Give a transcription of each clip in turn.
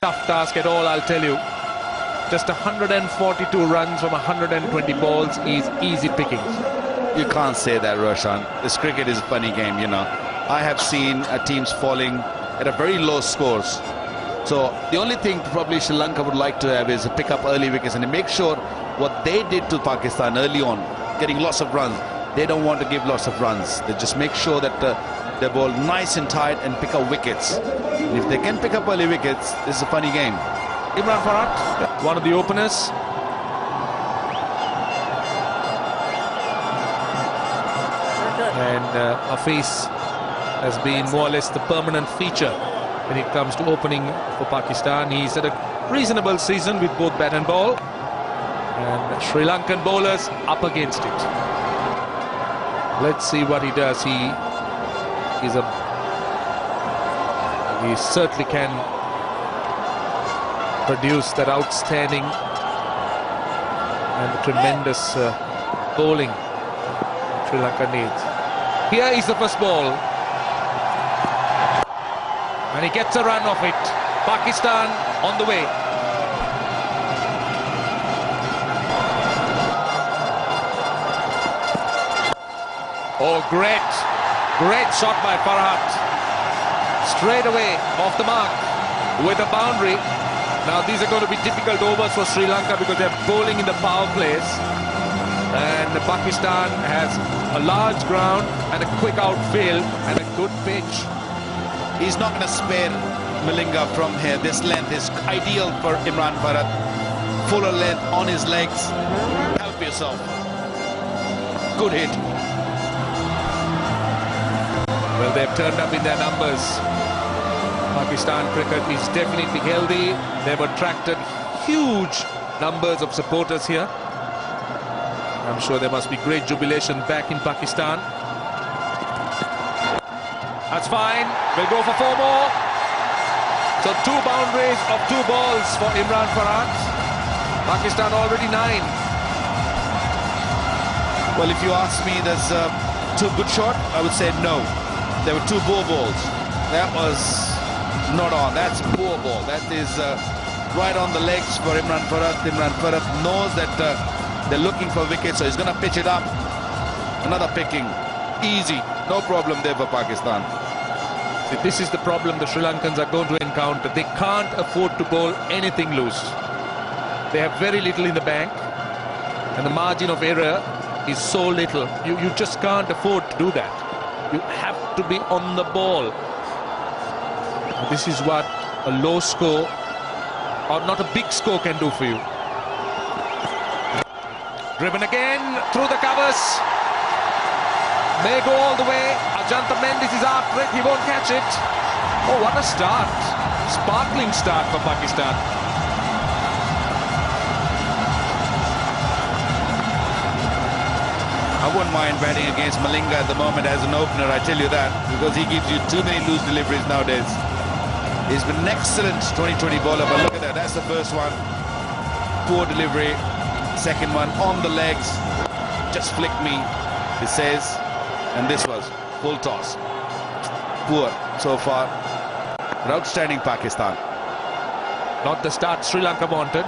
Tough task at all, I'll tell you. Just 142 runs from 120 balls is easy pickings. You can't say that, Roshan. This cricket is a funny game, you know. I have seen teams falling at a very low scores. So the only thing probably Sri Lanka would like to have is pick up early wickets and make sure what they did to Pakistan early on, getting lots of runs. They don't want to give lots of runs. They just make sure that they bowl nice and tight and pick up wickets. And if they can pick up early wickets, this is a funny game. Imran Farhat, one of the openers. And Hafiz has been more or less the permanent feature when it comes to opening for Pakistan. He's had a reasonable season with both bat and ball. And Sri Lankan bowlers up against it. Let's see what he does. He certainly can produce that outstanding and tremendous bowling Sri Lanka needs. Here is the first ball. And he gets a run off it. Pakistan on the way. Oh, great shot by Farhat. Straight away off the mark with a boundary. Now these are going to be difficult overs for Sri Lanka because they're bowling in the power plays. And Pakistan has a large ground and a quick outfield and a good pitch. He's not going to spare Malinga from here. This length is ideal for Imran Farhat. Fuller length on his legs. Help yourself. Good hit. Well, they've turned up in their numbers. Pakistan cricket is definitely healthy. They've attracted huge numbers of supporters here. I'm sure there must be great jubilation back in Pakistan. That's fine. We'll go for 4 more. So 2 boundaries of 2 balls for Imran Farhat. Pakistan already 9. Well, if you ask me, there's too good shot, I would say no. There were 2 poor balls. That was not on. That's poor ball. That is right on the legs for Imran Farhat. Imran Farhat knows that they're looking for wickets, so he's going to pitch it up. Another picking. Easy. No problem there for Pakistan. See, this is the problem the Sri Lankans are going to encounter. They can't afford to bowl anything loose. They have very little in the bank. And the margin of error is so little. You just can't afford to do that. You have to be on the ball. This is what a low score, or not a big score, can do for you. Driven again through the covers. May go all the way. Ajanta Mendes is after it. He won't catch it. Oh, what a start. Sparkling start for Pakistan. I wouldn't mind batting against Malinga at the moment as an opener, I tell you that, because he gives you too many loose deliveries nowadays. He's been an excellent 2020 bowler, but look at that. That's the first one. Poor delivery. Second one on the legs. Just flicked me, he says. And this was full toss. Poor so far. But outstanding Pakistan. Not the start Sri Lanka wanted.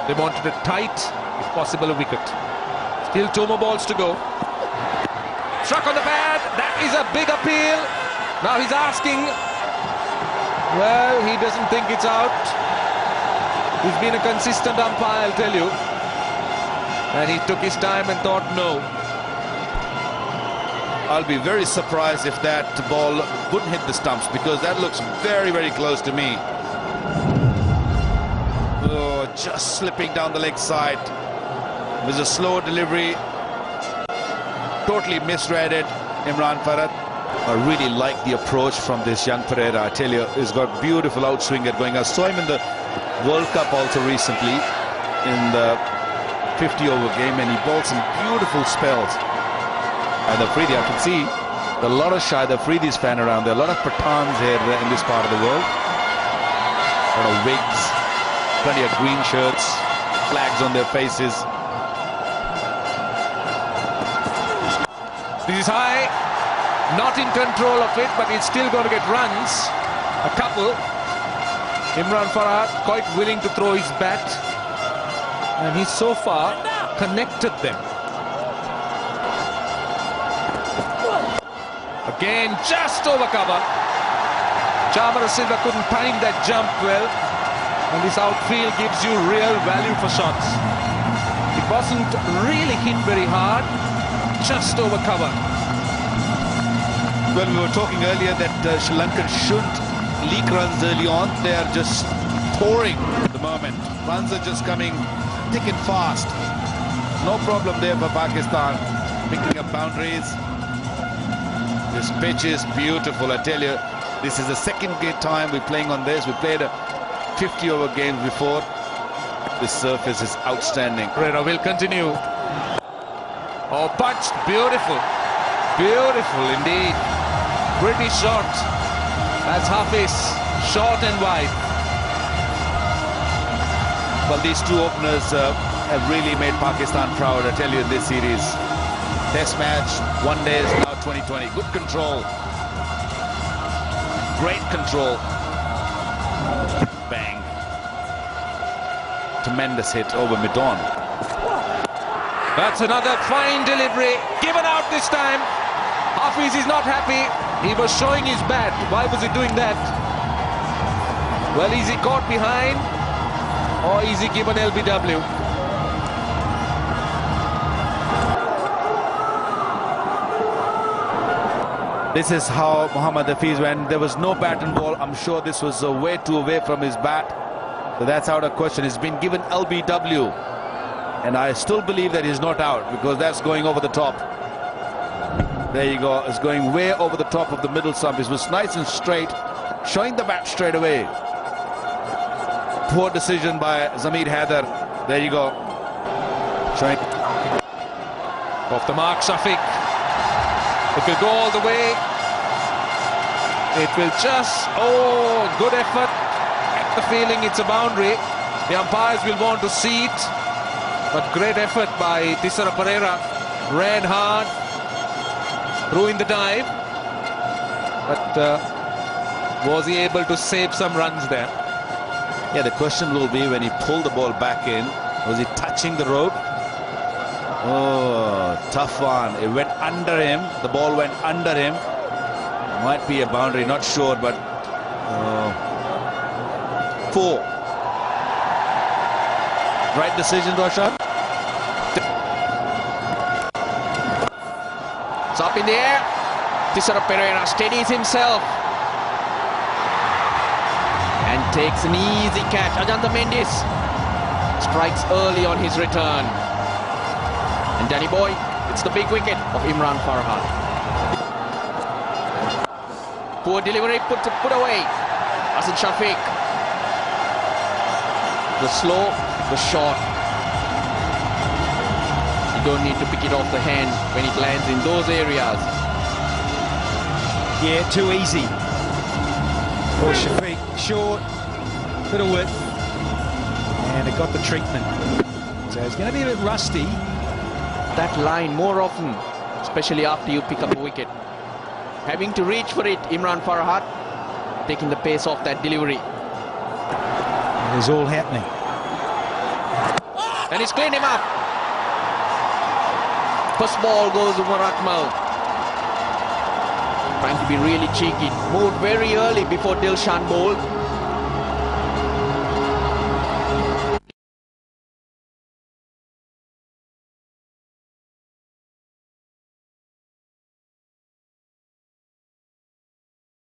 They wanted a tight, if possible, a wicket. Still 2 more balls to go. Struck on the pad. That is a big appeal. Now he's asking. Well, he doesn't think it's out. He's been a consistent umpire, I'll tell you. And he took his time and thought no. I'll be very surprised if that ball wouldn't hit the stumps, because that looks very, very close to me. Oh, just slipping down the leg side. It was a slow delivery. Totally misread it, Imran Farhat. I really like the approach from this young Pereira. I tell you, he's got beautiful outswinger going. I saw him in the World Cup also recently in the 50-over game, and he bowled some beautiful spells. And the Afridi, I can see a lot of Shahid Afridi's fan around there. A lot of Pathans here in this part of the world. A lot of wigs, plenty of green shirts, flags on their faces. This is high, not in control of it, but it's still going to get runs. A couple. Imran Farhat quite willing to throw his bat, and he's so far connected them. Again, just over cover. Chamara Silva couldn't time that jump well, and this outfield gives you real value for shots. It wasn't really hit very hard, just over cover. Well, we were talking earlier that Sri Lanka shouldn't leak runs early on. They are just pouring at the moment. Runs are just coming thick and fast. No problem there for Pakistan, picking up boundaries. This pitch is beautiful, I tell you. This is the second time we're playing on this. We played a 50-over game before. This surface is outstanding. Pereira will continue. Oh, punched. Beautiful. Beautiful indeed. Pretty short. That's Hafiz. Short and wide. Well, these two openers have really made Pakistan proud, I tell you, in this series. Test match, one day, now 2020. Good control. Great control. Bang. Tremendous hit over mid-on. That's another fine delivery. Given out this time. Hafiz is not happy. He was showing his bat. Why was he doing that? Well, is he caught behind? Or is he given LBW? This is how Mohammad Hafiz, when there was no bat and ball, I'm sure this was way too away from his bat. So that's out of question. He's been given LBW. And I still believe that he's not out, because that's going over the top. There you go. It's going way over the top of the middle stump. It was nice and straight, showing the bat straight away. Poor decision by Zamir Haider. There you go. Showing. Off the mark, Shafiq. It will go all the way. It will just... Oh, good effort. Get the feeling it's a boundary. The umpires will want to see it. But great effort by Thisara Pereira. Ran hard. Threw in the dive. But was he able to save some runs there? Yeah, the question will be when he pulled the ball back in, was he touching the rope? Oh, tough one. It went under him. The ball went under him. Might be a boundary, not sure, but 4. Right decision, Roshan? It's up in the air. Thisara Pereira steadies himself and takes an easy catch. Ajantha Mendis strikes early on his return. And Danny Boy, it's the big wicket of Imran Farhat. Poor delivery, put away. Hassan Shafiq. The slow, the short. You don't need to pick it off the hand when it lands in those areas. Yeah, too easy. Or Shafiq, short, bit of width, and it got the treatment. So it's going to be a bit rusty. That line more often, especially after you pick up a wicket. Having to reach for it, Imran Farhat taking the pace off that delivery. It is all happening. And he's cleaned him up. First ball goes over Akmal. Trying to be really cheeky. Moved very early before Dilshan bowled.